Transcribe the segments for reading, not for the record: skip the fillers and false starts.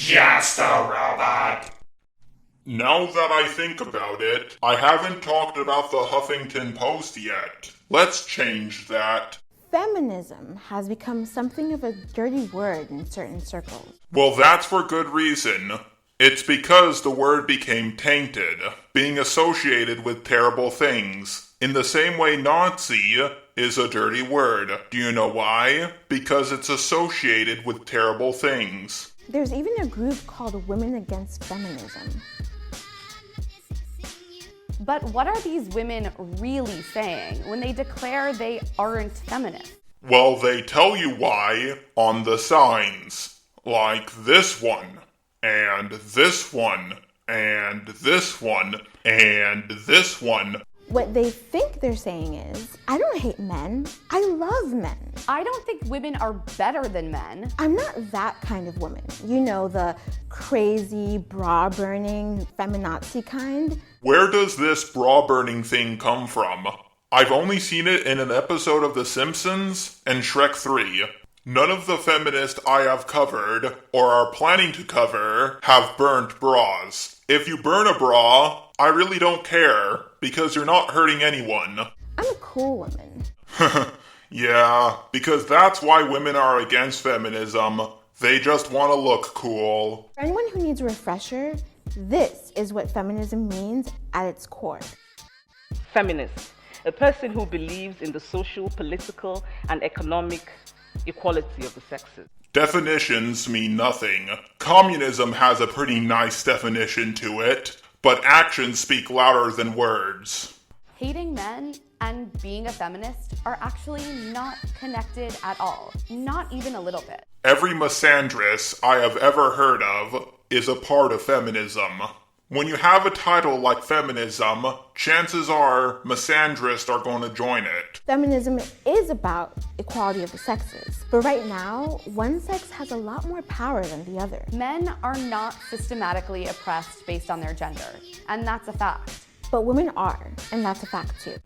Just a robot. Now that I think about it, I haven't talked about the Huffington Post yet. Let's change that. Feminism has become something of a dirty word in certain circles. Well, that's for good reason. It's because the word became tainted, being associated with terrible things. In the same way Nazi is a dirty word. Do you know why? Because it's associated with terrible things. There's even a group called Women Against Feminism. But what are these women really saying when they declare they aren't feminist? Well, they tell you why on the signs. Like this one, and this one, and this one, and this one. What they think they're saying is, I don't hate men, I love men. I don't think women are better than men. I'm not that kind of woman. You know, the crazy, bra-burning, feminazi kind. Where does this bra-burning thing come from? I've only seen it in an episode of The Simpsons and Shrek 3. None of the feminists I have covered, or are planning to cover, have burnt bras. If you burn a bra, I really don't care, because you're not hurting anyone. I'm a cool woman. Yeah, because that's why women are against feminism. They just want to look cool. For anyone who needs a refresher, this is what feminism means at its core. Feminist, a person who believes in the social, political, and economic equality of the sexes. Definitions mean nothing. Communism has a pretty nice definition to it, but actions speak louder than words. Hating men and being a feminist are actually not connected at all. Not even a little bit. Every misandrist I have ever heard of is a part of feminism. When you have a title like feminism, chances are misandrists are going to join it. Feminism is about equality of the sexes, but right now, one sex has a lot more power than the other. Men are not systematically oppressed based on their gender, and that's a fact. But women are, and that's a fact too.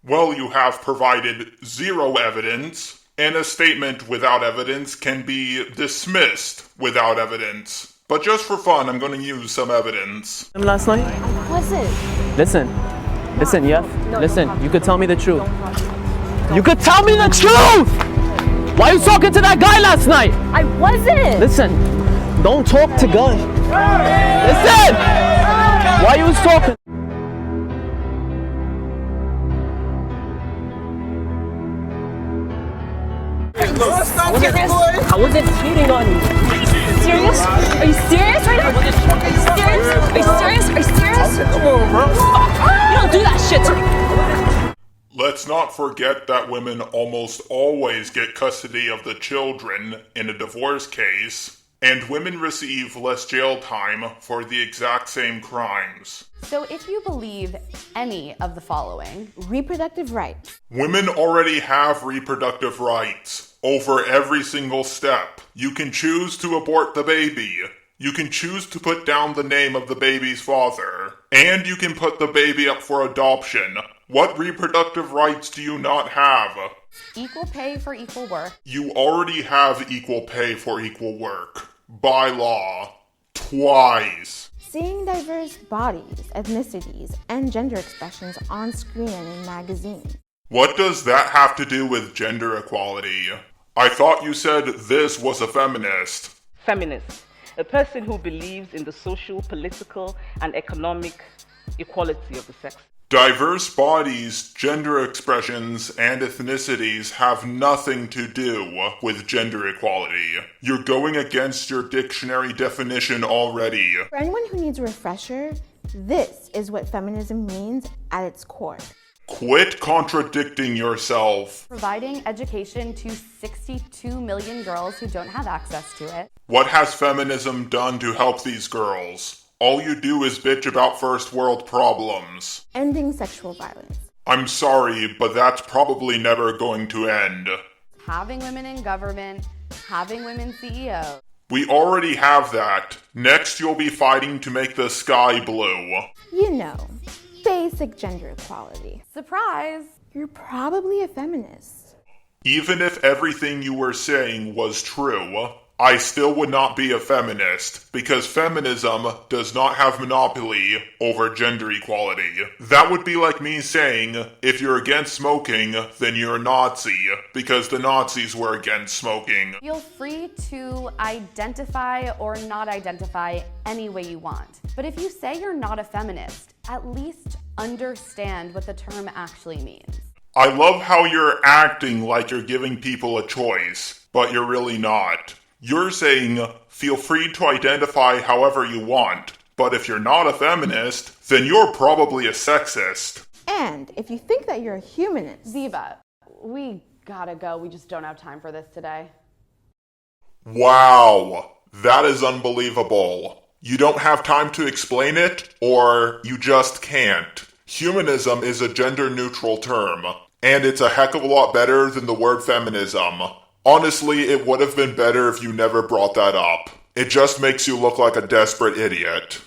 Well, you have provided zero evidence, and a statement without evidence can be dismissed without evidence. But just for fun, I'm going to use some evidence. Last night? Was it? Listen, yeah? Listen, you could tell me the truth. You could tell me the truth! Why are you talking to that guy last night? I wasn't! Listen, don't talk to guys. Listen! Why you was talking? I wasn't cheating on you. Serious? Are you serious right now? Are you serious? Are you serious? Are you serious? Come on, bro. You don't do that shit to me. Let's not forget that women almost always get custody of the children in a divorce case, and women receive less jail time for the exact same crimes. So if you believe any of the following, Reproductive rights. Women already have reproductive rights over every single step. You can choose to abort the baby. You can choose to put down the name of the baby's father. And you can put the baby up for adoption. What reproductive rights do you not have? equal pay for equal work. You already have equal pay for equal work. By law. Twice. Seeing diverse bodies, ethnicities, and gender expressions on screen and in magazines. What does that have to do with gender equality? I thought you said this was a feminist. Feminist, a person who believes in the social, political, and economic equality of the sex. Diverse bodies, gender expressions, and ethnicities have nothing to do with gender equality. You're going against your dictionary definition already. For anyone who needs a refresher, this is what feminism means at its core. Quit contradicting yourself. Providing education to 62 million girls who don't have access to it. What has feminism done to help these girls? All you do is bitch about first world problems. Ending sexual violence. I'm sorry, but that's probably never going to end. Having women in government. Having women CEOs. We already have that. Next, you'll be fighting to make the sky blue. You know, basic gender equality. Surprise! You're probably a feminist. Even if everything you were saying was true, I still would not be a feminist, because feminism does not have monopoly over gender equality. That would be like me saying, if you're against smoking, then you're a Nazi, because the Nazis were against smoking. Feel free to identify or not identify any way you want. But if you say you're not a feminist, at least understand what the term actually means. I love how you're acting like you're giving people a choice, but you're really not. You're saying, feel free to identify however you want, but if you're not a feminist, then you're probably a sexist. And if you think that you're a humanist... Ziva, we gotta go. We just don't have time for this today. Wow, that is unbelievable. You don't have time to explain it, or you just can't. Humanism is a gender-neutral term, and it's a heck of a lot better than the word feminism. Honestly, it would have been better if you never brought that up. It just makes you look like a desperate idiot.